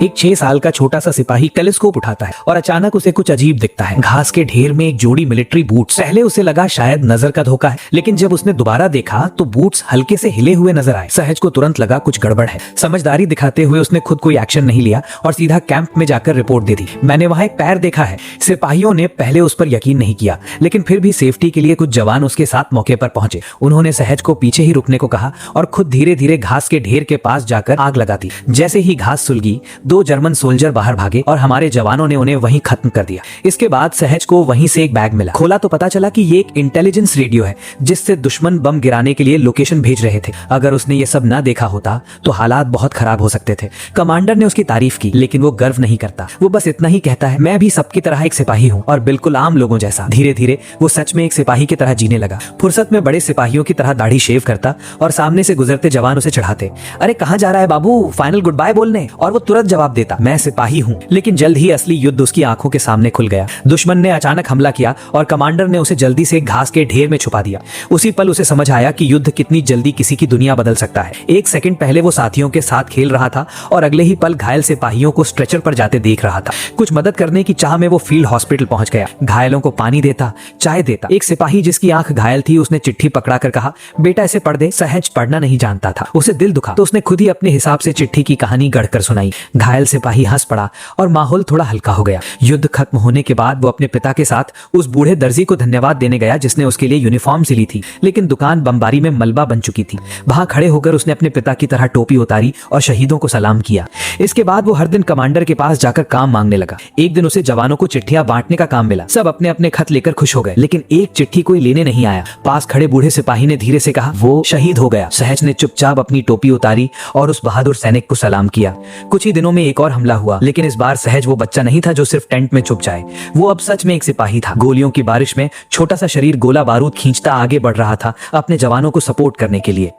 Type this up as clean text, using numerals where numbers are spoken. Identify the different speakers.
Speaker 1: एक 6 साल का छोटा सा सिपाही टेलीस्कोप उठाता है और अचानक उसे कुछ अजीब दिखता है। घास के ढेर में एक जोड़ी मिलिट्री बूट्स। पहले उसे लगा शायद नजर का धोखा है, लेकिन जब उसने दोबारा देखा तो बूट्स हल्के से हिले हुए नजर आए। सहज को तुरंत लगा कुछ गड़बड़ है। समझदारी दिखाते हुए उसने खुद कोई एक्शन नहीं लिया और सीधा कैंप में जाकर रिपोर्ट दे दी। मैंने वहां एक पैर देखा है। सिपाहियों ने पहले उस पर यकीन नहीं किया, लेकिन फिर भी सेफ्टी के लिए कुछ जवान उसके साथ मौके पर पहुंचे। उन्होंने सहज को पीछे ही रुकने को कहा और खुद धीरे धीरे घास के ढेर के पास जाकर आग लगा दी। जैसे ही घास सुलगी, 2 जर्मन सोल्जर बाहर भागे और हमारे जवानों ने उन्हें वहीं खत्म कर दिया। इसके बाद सहज को वहीं से एक बैग मिला। खोला तो पता चला कि ये एक इंटेलिजेंस रेडियो है जिससे दुश्मन बम गिराने के लिए लोकेशन भेज रहे थे। अगर उसने ये सब ना देखा होता तो हालात बहुत खराब हो सकते थे। कमांडर ने उसकी तारीफ की, लेकिन वो गर्व नहीं करता। वो बस इतना ही कहता है, मैं भी सबकी तरह एक सिपाही हूँ और बिल्कुल आम लोगों जैसा। धीरे धीरे वो सच में एक सिपाही की तरह जीने लगा। फुर्सत में बड़े सिपाहियों की तरह दाढ़ी शेव करता और सामने से गुजरते जवान उसे चढ़ाते, अरे कहाँ जा रहा है बाबू, फाइनल गुड बाय बोलने। और वो तुरंत जवाब देता, मैं सिपाही हूँ। लेकिन जल्द ही असली युद्ध उसकी आंखों के सामने खुल गया। दुश्मन ने अचानक हमला किया और कमांडर ने उसे जल्दी से घास के ढेर में छुपा दिया। उसी पल उसे समझ आया कि युद्ध कितनी जल्दी किसी की दुनिया बदल सकता है। 1 सेकंड पहले वो साथियों के साथ खेल रहा था और अगले ही पल घायल सिपाहियों को स्ट्रेचर पर जाते देख रहा था। कुछ मदद करने की चाह में वो फील्ड हॉस्पिटल पहुंच गया। घायलों को पानी देता, चाय देता। एक सिपाही जिसकी आंख घायल थी, उसने चिट्ठी पकड़ा कर कहा, बेटा इसे पढ़ दे। सहज पढ़ना नहीं जानता था। उसे दिल दुखा तो उसने खुद ही अपने हिसाब से चिट्ठी की कहानी गढ़कर सुनाई। घायल सिपाही हंस पड़ा और माहौल थोड़ा हल्का हो गया। युद्ध खत्म होने के बाद वो अपने पिता के साथ उस बूढ़े दर्जी को धन्यवाद देने गया जिसने उसके लिए यूनिफॉर्म सिली थी, लेकिन दुकान बमबारी में मलबा बन चुकी थी। वहां खड़े होकर उसने अपने पिता की तरह टोपी उतारी और शहीदों को सलाम किया। इसके बाद वो हर दिन कमांडर के पास जाकर काम मांगने लगा। एक दिन उसे जवानों को चिट्ठियां बांटने का काम मिला। सब अपने अपने खत लेकर खुश हो गए, लेकिन एक चिट्ठी कोई लेने नहीं आया। पास खड़े बूढ़े सिपाही ने धीरे से कहा, वो शहीद हो गया। सहज ने चुपचाप अपनी टोपी उतारी और उस बहादुर सैनिक को सलाम किया। कुछ ही दिनों में एक और हमला हुआ, लेकिन इस बार सहज वो बच्चा नहीं था जो सिर्फ टेंट में छुप जाए। वो अब सच में एक सिपाही था। गोलियों की बारिश में छोटा सा शरीर गोला बारूद खींचता आगे बढ़ रहा था अपने जवानों को सपोर्ट करने के लिए।